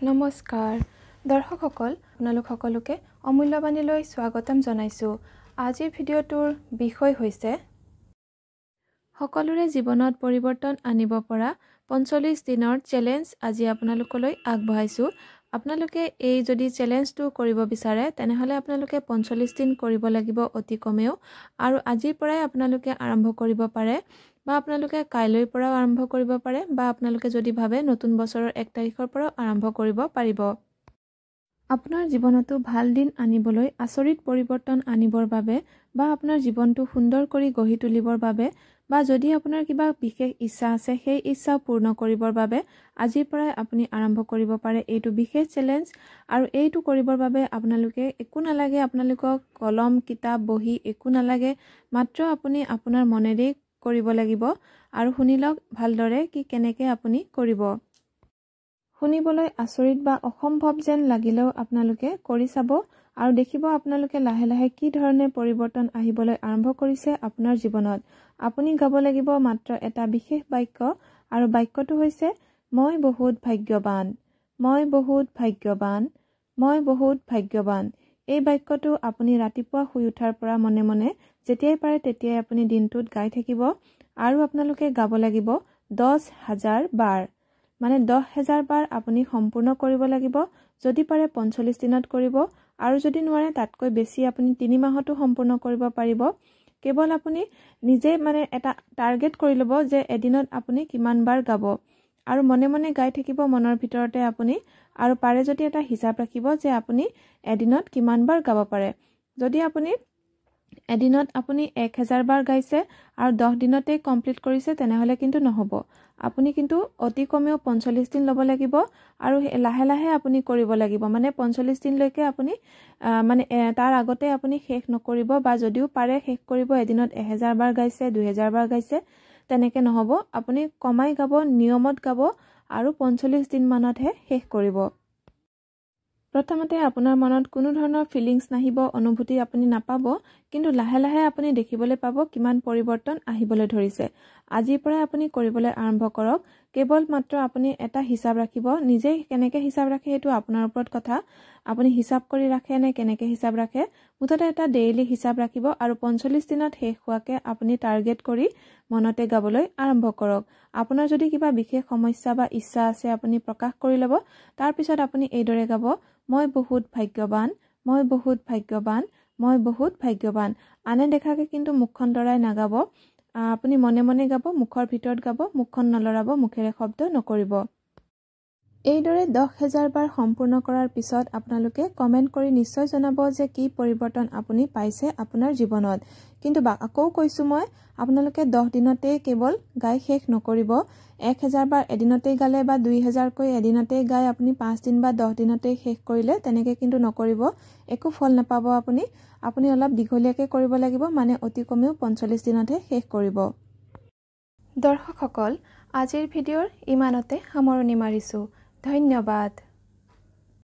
নমস্কাৰ দৰ্শকসকল আপোনালোক সকলোকে অমূল্যবাণীলৈ স্বাগতম জনাইছো। আজিৰ ভিডিঅ'টোৰ বিষয় হৈছে সকলোৰে জীৱনত পৰিৱৰ্তন আনিব পৰা ৪৫ দিনৰ চ্যালেঞ্জ। আজি আপোনালোকলৈ আগবঢ়াইছো। আপোনালোকে এই যদি চ্যালেঞ্জটো কৰিব বিচাৰে তেনেহলে আপোনালোকে ৪৫ দিন কৰিব লাগিব অতি কমেও, আৰু আজিৰ পৰাই আপোনালোকে আৰম্ভ কৰিব পাৰে বা আপোনালোকে কাইলৈৰ পৰা আৰম্ভ কৰিব পাৰে বা আপোনালোকে যদি ভাবে নতুন বছৰৰ ১ তাৰিখৰ পৰা আৰম্ভ কৰিব পাৰিব। আপোনাৰ জীৱনতো ভাল দিন আনিবলৈ, আচৰিত পৰিৱৰ্তন আনিবৰ বাবে বা আপোনাৰ জীৱনটো সুন্দৰ কৰি গঢ়ি তুলিবৰ বাবে বা যদি আপোনাৰ কিবা বিশেষ ইচ্ছা আছে সেই ইচ্ছা পূৰ্ণ কৰিবৰ বাবে আজিৰ পৰাই আপুনি আৰম্ভ কৰিব পাৰে এইটো বিশেষ চ্যালেঞ্জ। আৰু এইটো কৰিবৰ বাবে আপোনালোকে একো নালাগে, আপোনালোকক কলম কিতাপ বহি একো নালাগে, মাত্ৰ আপুনি আপোনাৰ মনেৰে কৰিব লাগিব। আৰু শুনি লওক ভালদৰে কি কেনেকৈ আপুনি কৰিব। শুনিবলৈ আচৰিত বা অসম্ভৱ যেন লাগিলেও আপোনালোকে কৰি চাব আৰু দেখিব আপোনালোকে লাহে লাহে কি ধৰণে পৰিৱৰ্তন আহিবলৈ আৰম্ভ কৰিছে আপোনাৰ জীৱনত। আপুনি গাব লাগিব মাত্ৰ এটা বিশেষ বাক্য, আৰু বাক্যটো হৈছে মই বহুত ভাগ্যৱান, মই বহুত ভাগ্যৱান, মই বহুত ভাগ্যৱান। এই বাক্যটো আপুনি ৰাতিপুৱা শুই উঠাৰ পৰা মনে মনে যেতিয়াই পাৰে তেতিয়াই আপুনি দিনটোত গাই থাকিব। আৰু আপোনালোকে গাব লাগিব ১০,০০০ বাৰ, মানে ১০,০০০ বাৰ আপুনি সম্পূৰ্ণ কৰিব লাগিব। যদি পাৰে ৪৫ দিনত কৰিব, আৰু যদি নোৱাৰে তাতকৈ বেছি আপুনি ৩ মাহতো সম্পূৰ্ণ কৰিব পাৰিব। কেৱল আপুনি নিজে মানে এটা টাৰ্গেট কৰি ল'ব যে এদিনত আপুনি কিমান বাৰ গাব, আৰু মনে মনে গাই থাকিব মনৰ ভিতৰতে আপুনি। আৰু পাৰে যদি এটা হিচাপ ৰাখিব যে আপুনি এদিনত কিমান বাৰ গাব পাৰে। যদি আপুনি এদিনত আপুনি ১,০০০ বাৰ গাইছে আৰু ১০ দিনতেই কমপ্লিট কৰিছে তেনেহলে কিন্তু নহ'ব। আপুনি কিন্তু অতি কমেও ৪৫ দিন ল'ব লাগিব, আৰু লাহে লাহে আপুনি কৰিব লাগিব। মানে ৪৫ দিনলৈকে আপুনি তাৰ আগতে আপুনি শেষ নকৰিব, বা যদিও পাৰে শেষ কৰিব এদিনত ১,০০০ বাৰ গাইছে ২,০০০ বাৰ গাইছে তেনেকে নহ'ব। আপুনি কমাই গাব, নিয়মত গাব, আৰু ৪৫ দিন মানতহে শেষ কৰিব। প্ৰথমতে আপোনাৰ মনত কোনো ধৰণৰ ফিলিংছ নাহিব, অনুভূতি আপুনি নাপাব, কিন্তু লাহে লাহে আপুনি দেখিবলৈ পাব কিমান পৰিৱৰ্তন আহিবলৈ ধৰিছে। আজিৰ পৰাই আপুনি কৰিবলৈ আৰম্ভ কৰক। কেৱল মাত্ৰ আপুনি এটা হিচাপ ৰাখিব, নিজে কেনেকৈ হিচাপ ৰাখে সেইটো আপোনাৰ ওপৰত কথা। আপুনি হিচাপ কৰি ৰাখে নে কেনেকৈ হিচাপ ৰাখে, মুঠতে এটা ডেইলি হিচাপ ৰাখিব, আৰু ৪৫ দিনত শেষ হোৱাকৈ আপুনি টাৰ্গেট কৰি মনতে গাবলৈ আৰম্ভ কৰক। আপোনাৰ যদি কিবা বিশেষ সমস্যা বা ইচ্ছা আছে আপুনি প্ৰকাশ কৰি ল'ব। তাৰপিছত আপুনি এইদৰে গাব, মই বহুত ভাগ্যৱান, মই বহুত ভাগ্যৱান, মই বহুত ভাগ্যৱান। আনে দেখাকে কিন্তু মুখখন লৰাই নাগাব, আপুনি মনে মনে গাব, মুখৰ ভিতৰত গাব, মুখখন নলৰাব, মুখেৰে শব্দ নকৰিব। এইদৰে ১০,০০০ বাৰ সম্পূৰ্ণ কৰাৰ পিছত আপোনালোকে কমেণ্ট কৰি নিশ্চয় জনাব যে কি পৰিৱৰ্তন আপুনি পাইছে আপোনাৰ জীৱনত। কিন্তু আকৌ কৈছোঁ মই, আপোনালোকে ১০ দিনতেই কেৱল গাই শেষ নকৰিব। ১,০০০ বাৰ এদিনতেই গালে বা ২,০০০কৈ এদিনতেই গাই আপুনি ৫ দিন বা ১০ দিনতেই শেষ কৰিলে তেনেকৈ কিন্তু নকৰিব, একো ফল নাপাব আপুনি। আপুনি অলপ দীঘলীয়াকৈ কৰিব লাগিব, মানে অতি কমেও ৪৫ দিনতহে শেষ কৰিব। দৰ্শকসকল আজিৰ ভিডিঅ'ৰ ইমানতে সামৰণি মাৰিছোঁ। ধন্যবাদ।